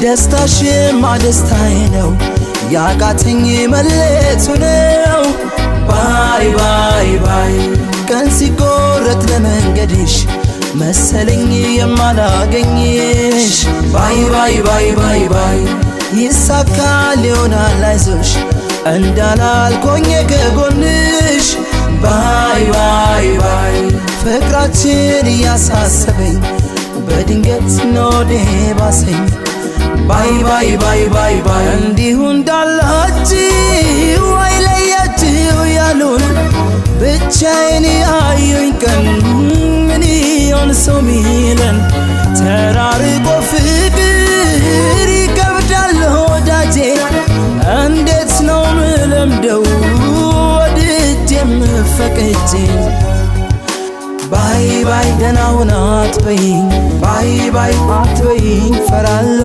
ደስታሽማ ደስታዬ ነው ያቃተኝ መለየቱ ነው ባይ ባይ ባይ ቀን ሲቆረጥ ለመንገድሽ መሰለኝ የማላገኝሽ ባይ ባይ ባይ ባይ ባይ ይሳካል ይሆናል አይዞሽ እንዳላልኩኝ ከጎንሽ ባይ ባይ ባይ ፍቅራችን እያሳሰበኝ በድንገት ኖዴ ባሰኝ ባይ ባይ ባይ ባይ ባይ እንዲሁ እንዳላችሁ አይለያችሁ ያሉን ብቻዬን ያዩኝ ቀን ምን ይሆን ሰው ሚለን ተራርቆ ፍቅር ይከብዳል ወዳጄ እንዴት ነው ምለምደው ወድጄም ፈቅጄ ባይ ባይ ደህና ሁን አትበይኝ ባይ ባይ አትበይኝ ፈራለሁ